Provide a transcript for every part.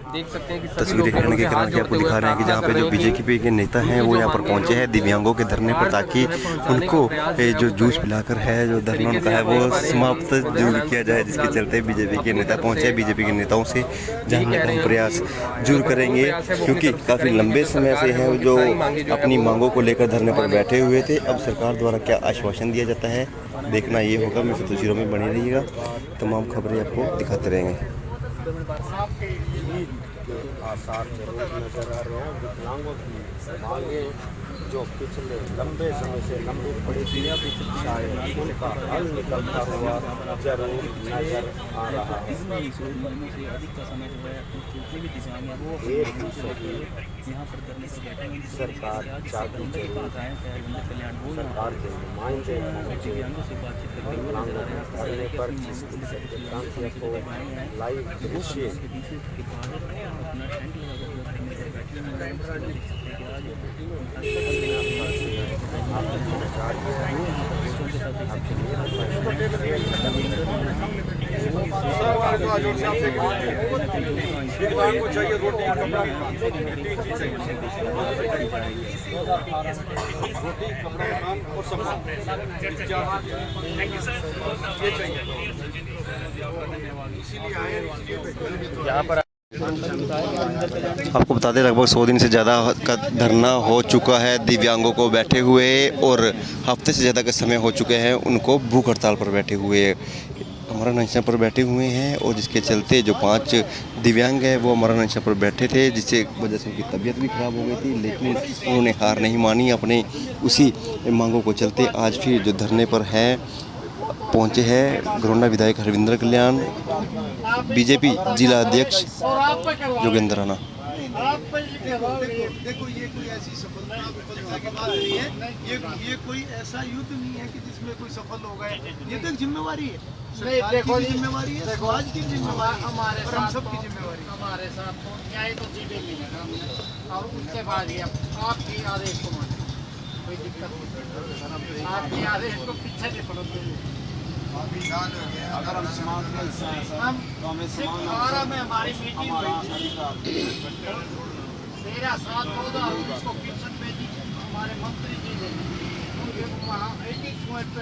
देख सकते हैं कि तस्वीरें हिरण के किरण की आपको दिखा रहे हैं कि जहाँ पे जो बीजेपी के नेता हैं वो यहाँ पर पहुँचे हैं दिव्यांगों के धरने पर, ताकि उनको जो जूस पिलाकर है जो धरना उनका है वो समाप्त जरूर किया जाए, जिसके चलते बीजेपी के नेता पहुँचे। बीजेपी के नेताओं से जानने का हम प्रयास जरूर करेंगे, क्योंकि काफ़ी लंबे समय से हैं जो अपनी मांगों को लेकर धरने पर बैठे हुए थे। अब सरकार द्वारा क्या आश्वासन दिया जाता है देखना ये होगा। मेरे तस्वीरों में बने रहिएगा, तमाम खबरें आपको दिखाते रहेंगे। आसार जरूर नजर आ रहे हैं। विकलांगों की मांगे जो पिछले लंबे समय से लंबी पड़ी थी, शायद उनका हल निकलता हुआ जरूर नजर आ रहा है। एक सरकार चाहती जरूर, सरकार के नुमाइंदे विकलांगों के धरने पर लाइव दृश्य को चाहिए रोटी कपड़ा, तीन चीज चाहिए, रोटी कपड़ा मकान और सम्मान, ये चाहिए। इसीलिए आए यहाँ पर। आपको बता दें लगभग 100 दिन से ज़्यादा का धरना हो चुका है दिव्यांगों को बैठे हुए, और हफ्ते से ज़्यादा के समय हो चुके हैं उनको भूख हड़ताल पर बैठे हुए, अमरण अनशन पर बैठे हुए हैं। और जिसके चलते जो 5 दिव्यांग हैं वो अमरण अनशन पर बैठे थे, जिससे वजह से उनकी तबीयत भी ख़राब हो गई थी, लेकिन उन्होंने हार नहीं मानी। अपने उसी मांगों को चलते आज फिर जो धरने पर हैं पहुंचे हैं घरोंडा विधायक हरविंदर कल्याण, बीजेपी जिला अध्यक्ष योगेंद्र राणा। देखो ये कोई ऐसी सफलता की बात नहीं है, ये कोई ऐसा युद्ध नहीं है कि जिसमें कोई सफल हो गए। ये तो एक जिम्मेवारी है, सरकार की जिम्मेवारी है, समाज की जिम्मेवारी, हमारे और हम सब की जिम्मेवारी। हमारे साथ तो न्याय तो जीवे मिलेगा हमने, और उसके बाद ये आपकी आदेश को माने, कोई दिक्कत नहीं, आपके आदेश को पीछे नहीं पड़ोगे। अगर हम समाज तो हमें समाज में हमारी मीटिंग मेरा साथ होगा, उसको पिछन भेजी हमारे मंत्री जी ने वहाँ 18 पॉइंट पे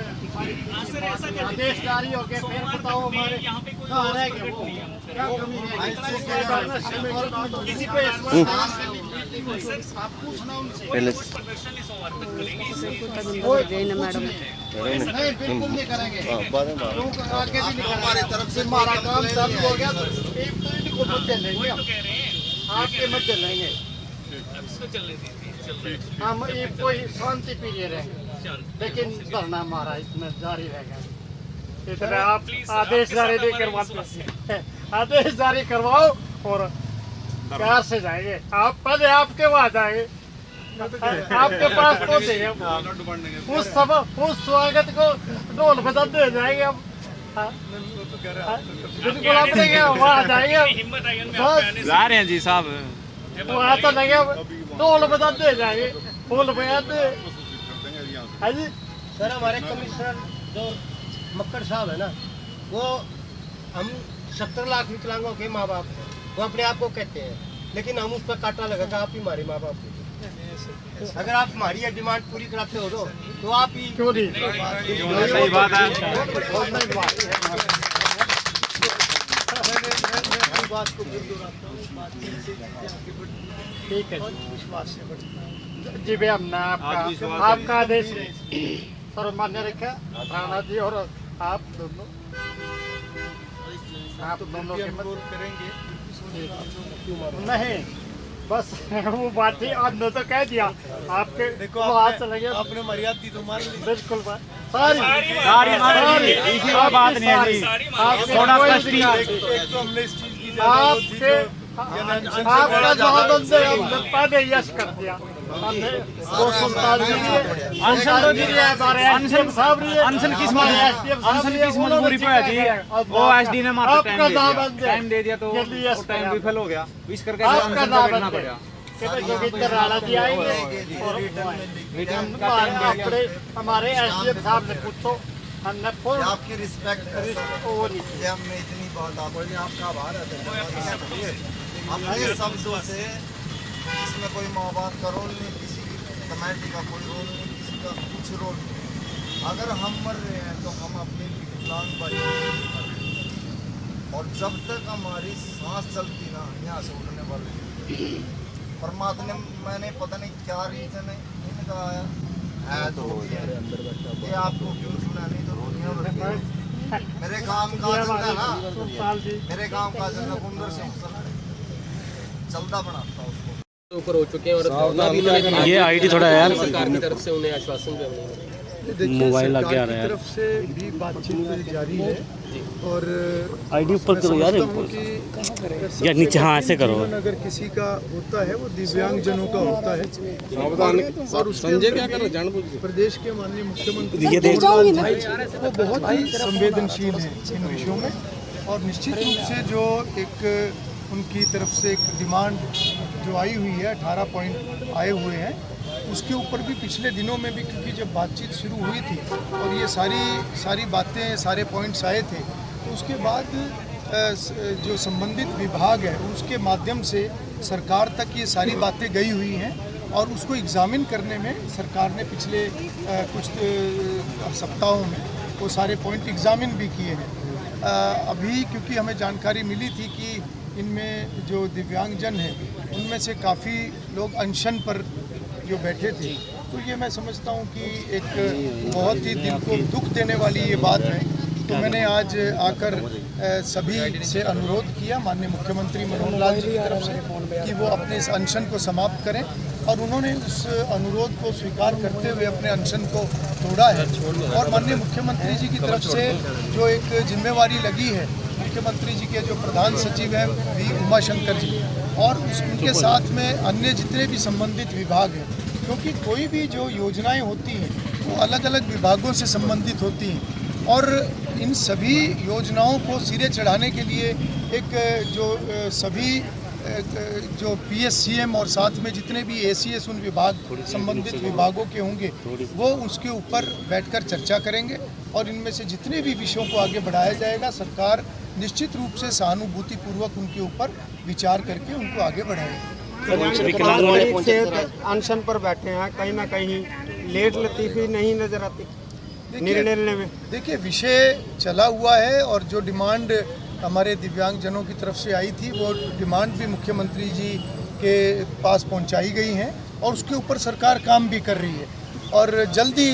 आदेश जारी हो गए। फिर बताओ हमारे कहाँ रह गए, वो क्या कमी है किसी पे आप पूछना उनसे। नहीं बिल्कुल नहीं करेंगे, आगे भी नहीं हमारी तरफ से हमारा काम चालू हो गया तो एक तो इनको मत चलेंगे, आपके मत चलेंगे, हम ये कोई शांति पीरियड रहेंगे, लेकिन धरना हमारा इसमें जारी रहेगा। इतना आप आदेश जारी नहीं करवाते, आदेश जारी करवाओ और कार से जाएंगे, आप पहले आपके वहाँ जाएंगे, आपके पास पहुँचेंगे, उस स्वागत को ढोल बजाते जाएंगे हम। बिल्कुल अपने वहाँ जाएंगे, जा रहे हैं जी साहब, वहाँ तो लगे ढोल बजाते जाएंगे, फूल बजाते। हाँ जी सर, हमारे कमिश्नर जो मक्कड़ साहब है ना, वो हम 70 लाख विकलांगों के माँ बाप हैं, वो अपने आप को कहते हैं, लेकिन हम उस पर कांटा लगाकर आप ही हमारे माँ बाप को, अगर आप हमारी डिमांड पूरी कराते हो तो आप ही क्यों नहीं, सही बात है। ठीक है जी भैया, हमने आपका आदेश सर्वमान्य रखा, राणा जी और आप दोनों के मत करेंगे नहीं, बस वो बात ही आपने तो कह दिया, आपके हाथ से लगे अपने मर्यादा दी तो मान ली, बिल्कुल सारी बात नहीं है जी, आपके आपका जवाब हमने पहले यश कर दिया, हमने अनशन किस मजबूरी पे है जी, वो एसडी ने मात्र टाइम दे दिया तो टाइम विफल हो गया, इस करके बैठना पड़ा। राणा जी आएंगे और हमारे एसडीएम साहब ने पूछो, हमने आपकी रिस्पेक्ट हमने इतनी बात आपका आभार है। अपने शब्दों से, इसमें कोई माँ बाप का रोल नहीं, किसी कमेटी का कोई रोल नहीं, किसी का कुछ रोल नहीं। अगर हम मर रहे हैं तो हम अपनी विकलांग बच्चे मर रहे हैं, और जब तक हमारी सांस चलती ना यहाँ से उठने वाले परमात्मा ने, मैंने पता नहीं क्या रीजन है इनका है तो ये आपको क्यों सुना, नहीं तो रोटियाँ बनती हैं। मेरे काम काज का ना, मेरे काम काज का कुंदर से चलता बनाता उसको ऊपर हो चुके हैं और ये आईडी थोड़ा यार सरकार की तरफ से उन्हें आश्वासन दिया गया है। मोबाइल लग गया रहा है तरफ से भी बातचीत जारी है और आईडी ऊपर करो यार, या नीचे, हाँ ऐसे करो। अगर किसी का होता है वो दिव्यांग जनों का होता है, और उसके क्या प्रदेश के माननीय मुख्यमंत्री वो बहुत ही संवेदनशील है इन विषयों में, और निश्चित रूप से जो एक उनकी तरफ से एक डिमांड जो आई हुई है, 18 पॉइंट आए हुए हैं, उसके ऊपर भी पिछले दिनों में भी, क्योंकि जब बातचीत शुरू हुई थी और ये सारी बातें, सारे पॉइंट्स आए थे, तो उसके बाद जो संबंधित विभाग है उसके माध्यम से सरकार तक ये सारी बातें गई हुई हैं, और उसको एग्जामिन करने में सरकार ने पिछले कुछ सप्ताहों में वो सारे पॉइंट एग्जामिन भी किए हैं। अभी क्योंकि हमें जानकारी मिली थी कि इनमें जो दिव्यांगजन हैं उनमें से काफ़ी लोग अनशन पर जो बैठे थे, तो ये मैं समझता हूँ कि एक बहुत ही दिल को दुख देने वाली ये बात है। तो मैंने आज आकर सभी से अनुरोध किया माननीय मुख्यमंत्री मनोहर लाल जी की तरफ से कि वो अपने इस अनशन को समाप्त करें, और उन्होंने उस अनुरोध को स्वीकार करते हुए अपने अनशन को तोड़ा है। और माननीय मुख्यमंत्री जी की तरफ से जो एक जिम्मेवारी लगी है, मुख्यमंत्री जी के जो प्रधान सचिव हैं वी उमाशंकर जी, और उनके साथ में अन्य जितने भी संबंधित विभाग हैं, क्योंकि कोई भी जो योजनाएं होती हैं वो अलग अलग विभागों से संबंधित होती हैं, और इन सभी योजनाओं को सिरे चढ़ाने के लिए एक जो सभी जो PSCM और साथ में जितने भी ACS उन विभाग संबंधित विभागों के होंगे वो उसके ऊपर बैठकर चर्चा करेंगे, और इनमें से जितने भी विषयों को आगे बढ़ाया जाएगा सरकार निश्चित रूप से सहानुभूतिपूर्वक उनके ऊपर विचार करके उनको आगे बढ़ाएगी। अनशन पर बैठे हैं, कहीं ना कहीं लेट लतीफ़ी नहीं नजर आती निर्णय लेने में। देखिए, विषय चला हुआ है, और जो डिमांड हमारे दिव्यांगजनों की तरफ से आई थी वो डिमांड भी मुख्यमंत्री जी के पास पहुंचाई गई हैं, और उसके ऊपर सरकार काम भी कर रही है, और जल्दी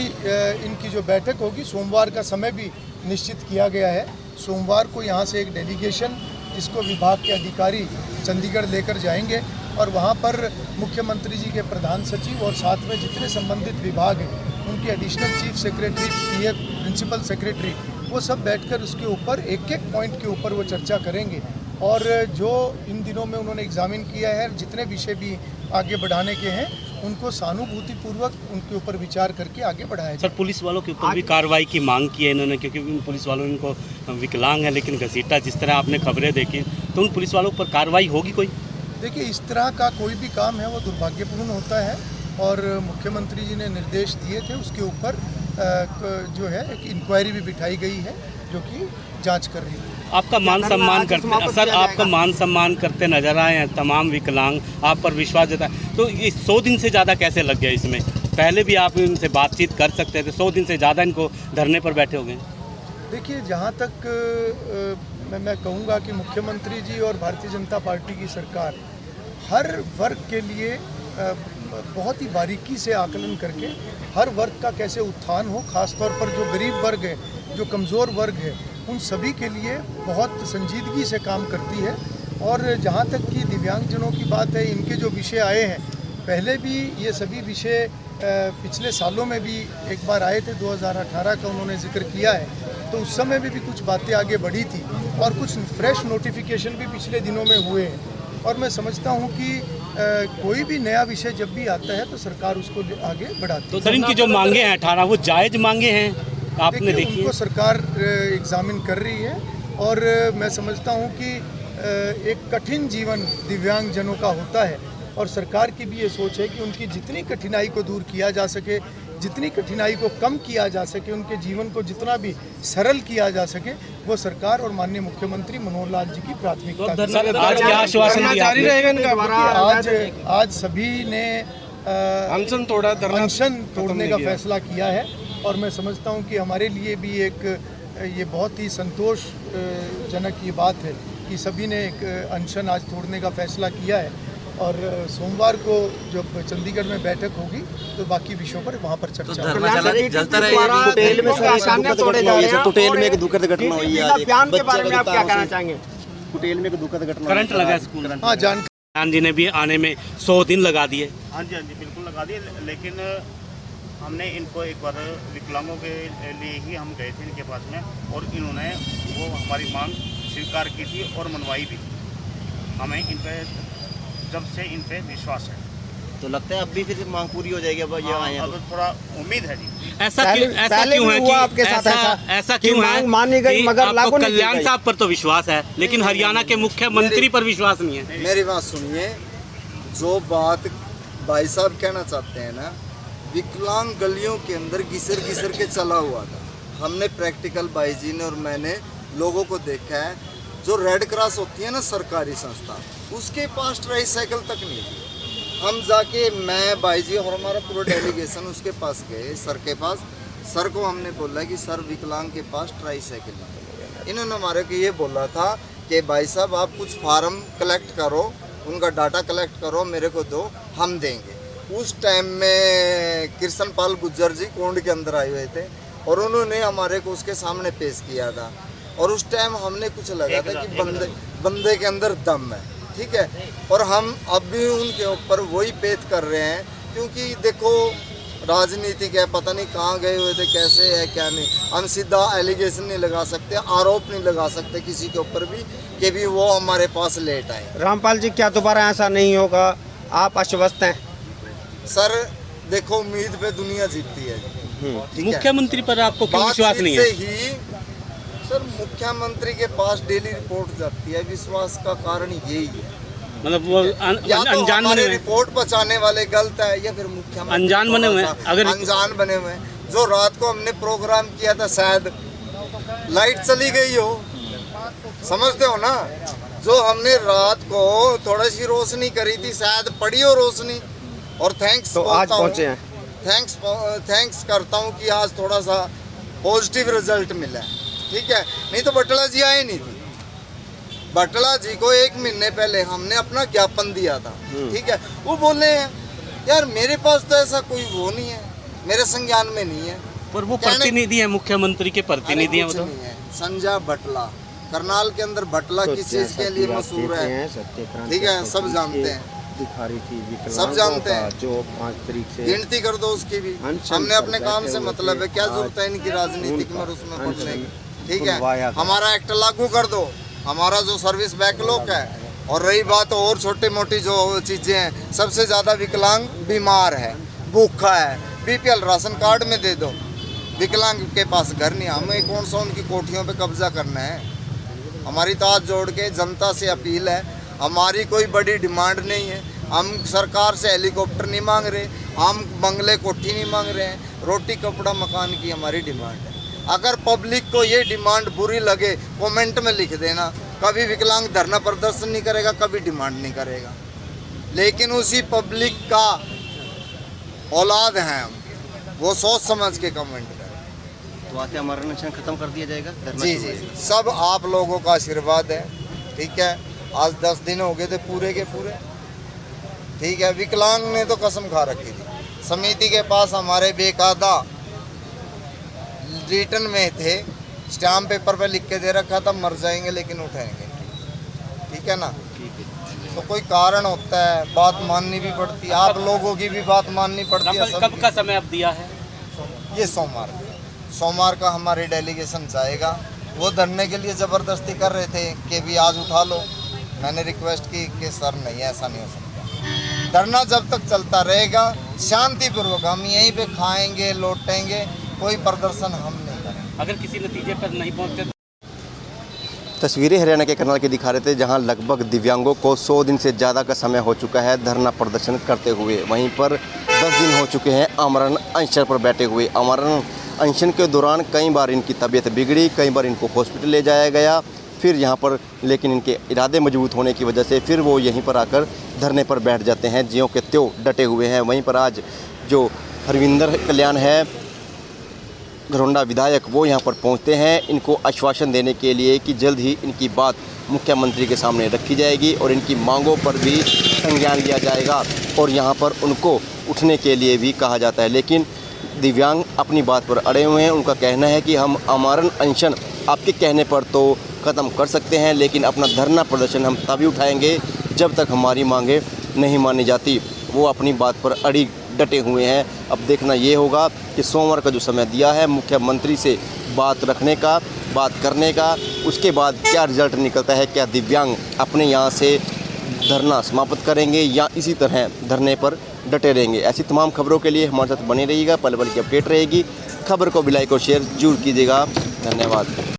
इनकी जो बैठक होगी, सोमवार का समय भी निश्चित किया गया है। सोमवार को यहाँ से एक डेलीगेशन जिसको विभाग के अधिकारी चंडीगढ़ लेकर जाएंगे, और वहाँ पर मुख्यमंत्री जी के प्रधान सचिव और साथ में जितने संबंधित विभाग हैं उनके additional chief secretary, principal secretary, वो सब बैठकर उसके ऊपर एक एक पॉइंट के ऊपर वो चर्चा करेंगे, और जो इन दिनों में उन्होंने एग्जामिन किया है, जितने विषय भी आगे बढ़ाने के हैं उनको सहानुभूतिपूर्वक उनके ऊपर विचार करके आगे बढ़ाया जाए। सर, पुलिस वालों के ऊपर भी कार्रवाई की मांग की है इन्होंने, क्योंकि उन पुलिस वालों ने इनको विकलांग है लेकिन घसीटा, जिस तरह आपने खबरें देखी, तो उन पुलिस वालों पर कार्रवाई होगी कोई? देखिए, इस तरह का कोई भी काम है वो दुर्भाग्यपूर्ण होता है, और मुख्यमंत्री जी ने निर्देश दिए थे, उसके ऊपर जो है एक इंक्वायरी भी बिठाई गई है जो कि जांच कर रही है। आपका मान सम्मान करते सर, आपका मान सम्मान करते नजर आए हैं तमाम विकलांग, आप पर विश्वास जताए, तो ये 100 दिन से ज़्यादा कैसे लग गया इसमें? पहले भी आप इनसे बातचीत कर सकते थे, 100 दिन से ज़्यादा इनको धरने पर बैठे हो गए। देखिए, जहाँ तक मैं कहूँगा कि मुख्यमंत्री जी और भारतीय जनता पार्टी की सरकार हर वर्ग के लिए बहुत ही बारीकी से आकलन करके हर वर्ग का कैसे उत्थान हो, खासतौर पर जो गरीब वर्ग है, जो कमज़ोर वर्ग है, उन सभी के लिए बहुत संजीदगी से काम करती है। और जहाँ तक कि दिव्यांगजनों की बात है, इनके जो विषय आए हैं, पहले भी ये सभी विषय पिछले सालों में भी एक बार आए थे, 2018 का उन्होंने जिक्र किया है, तो उस समय में भी कुछ बातें आगे बढ़ी थी, और कुछ फ्रेश नोटिफिकेशन भी पिछले दिनों में हुए हैं। और मैं समझता हूँ कि कोई भी नया विषय जब भी आता है तो सरकार उसको आगे बढ़ाती है। तो सर, इनकी जो मांगे हैं 18, वो जायज़ मांगे हैं? आपने देखी, उनको सरकार एग्जामिन कर रही है, और मैं समझता हूँ कि एक कठिन जीवन दिव्यांगजनों का होता है, और सरकार की भी ये सोच है कि उनकी जितनी कठिनाई को दूर किया जा सके, जितनी कठिनाई को कम किया जा सके, उनके जीवन को जितना भी सरल किया जा सके, वो सरकार और माननीय मुख्यमंत्री मनोहर लाल जी की प्राथमिकता है। आज क्या आश्वासन दिया आपने? आज सभी ने अनशन तोड़ने का फैसला किया है और मैं समझता हूं कि हमारे लिए भी एक ये बहुत ही संतोषजनक ये बात है कि सभी ने एक अनशन आज तोड़ने का फैसला किया है और सोमवार को जब चंडीगढ़ में बैठक होगी तो बाकी विषयों पर वहाँ पर चर्चा होगी। कुटेल में एक दुखद घटना हुई है, बयान के बारे में आप क्या कहना चाहेंगे? कुटेल में एक दुखद घटना करंट लगा स्कूल। हाँ, जान खान जी ने भी आने में 100 दिन लगा दिए। हाँ जी बिल्कुल लगा दिए, लेकिन हमने इनको एक बार विकलांगों के लिए ही हम गए थे इनके पास में और इन्होंने वो हमारी मांग स्वीकार की थी और मनवाई भी। हमें इन पे जब से इन पे विश्वास है तो लगता है अब भी फिर मांग पूरी हो जाएगी। अब ये आए हैं अब थोड़ा उम्मीद है जी। ऐसा क्यों है कि ऐसा क्यों है मानी गई कि मगर लागू आपको नहीं की कल्याण गई? साहब पर तो विश्वास है लेकिन हरियाणा के मुख्यमंत्री पर विश्वास नहीं है। मेरी बात सुनिए, जो बात भाई साहब कहना चाहते हैं ना, विकलांग गलियों के अंदर घिसर घिसर के चला हुआ था। हमने प्रैक्टिकल भाई जी ने और मैंने लोगों को देखा है, जो रेड क्रॉस होती है ना सरकारी संस्था, उसके पास ट्राईसाइकिल तक नहीं थी। हम जाके मैं भाई जी और हमारा पूरा डेलीगेशन उसके पास गए, सर के पास। सर को हमने बोला कि सर विकलांग के पास ट्राईसाइकिल नहीं। इन्होंने हमारे को ये बोला था कि भाई साहब आप कुछ फार्म कलेक्ट करो, उनका डाटा कलेक्ट करो, मेरे को दो, हम देंगे। उस टाइम में कृष्ण पाल गुज्जर जी कोंड के अंदर आए हुए थे और उन्होंने हमारे को उसके सामने पेश किया था और उस टाइम हमने कुछ लगा था कि बंदे के अंदर दम है, ठीक है। और हम अब भी उनके ऊपर वही पेश कर रहे हैं क्योंकि देखो राजनीतिक है, पता नहीं कहाँ गए हुए थे, कैसे है क्या नहीं। हम सीधा एलिगेशन नहीं लगा सकते, आरोप नहीं लगा सकते किसी के ऊपर भी कि भी वो हमारे पास लेट आए। रामपाल जी, क्या दोबारा ऐसा नहीं होगा? आप आश्वस्त हैं? सर देखो, उम्मीद पे दुनिया जीतती है, ठीक है। मुख्यमंत्री पर आपको क्यों विश्वास नहीं है? ही सर मुख्यमंत्री के पास डेली रिपोर्ट जाती है, विश्वास का कारण यही है। मतलब वो अनजान बने हुए रिपोर्ट पहुंचाने वाले गलत है या फिर मुख्यमंत्री अनजान बने हुए? अगर अनजान बने हुए, जो रात को हमने प्रोग्राम किया था शायद लाइट चली गई हो, समझते हो ना। जो हमने रात को थोड़ी सी रोशनी करी थी, शायद पड़ी हो रोशनी। और थैंक्स तो आज पहुंचे हैं, थैंक्स करता हूँ कि आज थोड़ा सा पॉजिटिव रिजल्ट मिला है, ठीक है। नहीं तो बटला जी आए नहीं थे। बटला जी को 1 महीने पहले हमने अपना ज्ञापन दिया था, ठीक है। वो बोले हैं यार मेरे पास तो ऐसा कोई वो नहीं है, मेरे संज्ञान में नहीं है। पर वो प्रतिनिधि है, मुख्यमंत्री के प्रतिनिधि है। संजय बटला, करनाल के अंदर बटला किस चीज के लिए मशहूर है, ठीक है, सब जानते हैं, सब जानते हैं। जो 5 तारीख से गिनती कर दो उसकी भी। हमने अपने काम से मतलब है, क्या जरूरत है इनकी राजनीतिक में उसमें पढ़ने की, ठीक है। हमारा एक्ट लागू कर दो, हमारा जो सर्विस बैकलॉग है। और रही बात और छोटी मोटी जो चीजें हैं, सबसे ज्यादा विकलांग बीमार है, भूखा है, बीपीएल राशन कार्ड में दे दो। विकलांग के पास घर नहीं, हमें कौन सा उनकी कोठियों पे कब्जा करना है। हमारी तो हाथ जोड़ के जनता से अपील है, हमारी कोई बड़ी डिमांड नहीं है। हम सरकार से हेलीकॉप्टर नहीं मांग रहे, हम बंगले कोठी नहीं मांग रहे हैं, रोटी कपड़ा मकान की हमारी डिमांड है। अगर पब्लिक को ये डिमांड बुरी लगे कमेंट में लिख देना। कभी विकलांग धरना प्रदर्शन नहीं करेगा, कभी डिमांड नहीं करेगा, लेकिन उसी पब्लिक का औलाद हैं हम, वो सोच समझ के कमेंट करें। तो आज हमारा अनशन खत्म कर दिया जाएगा? जी जी, सब आप लोगों का आशीर्वाद है, ठीक है। आज 10 दिन हो गए थे पूरे के पूरे, ठीक है। विकलांग ने तो कसम खा रखी थी, समिति के पास हमारे बेकायदा रिटर्न में थे, स्टाम्प पेपर पे लिख के दे रखा था, मर जाएंगे लेकिन उठाएंगे, ठीक है ना। तो कोई कारण होता है, बात माननी भी पड़ती है, आप लोगों की भी बात माननी पड़ती है। कब का समय अब दिया है? ये सोमवार का हमारे डेलीगेशन जाएगा। वो धरने के लिए ज़बरदस्ती कर रहे थे कि भी आज उठा लो। मैंने रिक्वेस्ट की कि सर नहीं, ऐसा नहीं हो सकता। धरना जब तक चलता रहेगा शांतिपूर्वक, हम यहीं पे खाएंगे लौटेंगे, कोई प्रदर्शन हम नहीं करेंगे। अगर किसी नतीजे पर नहीं पहुंचते। तस्वीरें हरियाणा के करनाल के दिखा रहे थे, जहां लगभग दिव्यांगों को 100 दिन से ज़्यादा का समय हो चुका है धरना प्रदर्शन करते हुए। वहीं पर 10 दिन हो चुके हैं आमरण अनशन पर बैठे हुए। आमरण अनशन के दौरान कई बार इनकी तबीयत बिगड़ी, कई बार इनको हॉस्पिटल ले जाया गया, फिर यहाँ पर लेकिन इनके इरादे मजबूत होने की वजह से फिर वो यहीं पर आकर धरने पर बैठ जाते हैं, ज्यों के त्यों डटे हुए हैं। वहीं पर आज जो हरविंदर कल्याण है, घरौंडा विधायक, वो यहाँ पर पहुँचते हैं इनको आश्वासन देने के लिए कि जल्द ही इनकी बात मुख्यमंत्री के सामने रखी जाएगी और इनकी मांगों पर भी संज्ञान लिया जाएगा और यहाँ पर उनको उठने के लिए भी कहा जाता है। लेकिन दिव्यांग अपनी बात पर अड़े हुए हैं। उनका कहना है कि हम आमरण अनशन आपके कहने पर तो ख़त्म कर सकते हैं, लेकिन अपना धरना प्रदर्शन हम तभी उठाएंगे जब तक हमारी मांगें नहीं मानी जाती। वो अपनी बात पर अड़ी डटे हुए हैं। अब देखना ये होगा कि सोमवार का जो समय दिया है मुख्यमंत्री से बात रखने का, बात करने का, उसके बाद क्या रिजल्ट निकलता है, क्या दिव्यांग अपने यहाँ से धरना समाप्त करेंगे या इसी तरह धरने पर डटे रहेंगे। ऐसी तमाम खबरों के लिए हमारे साथ बने रहिएगा, पल पल की अपडेट रहेगी। खबर को भी लाइक और शेयर जरूर कीजिएगा। धन्यवाद।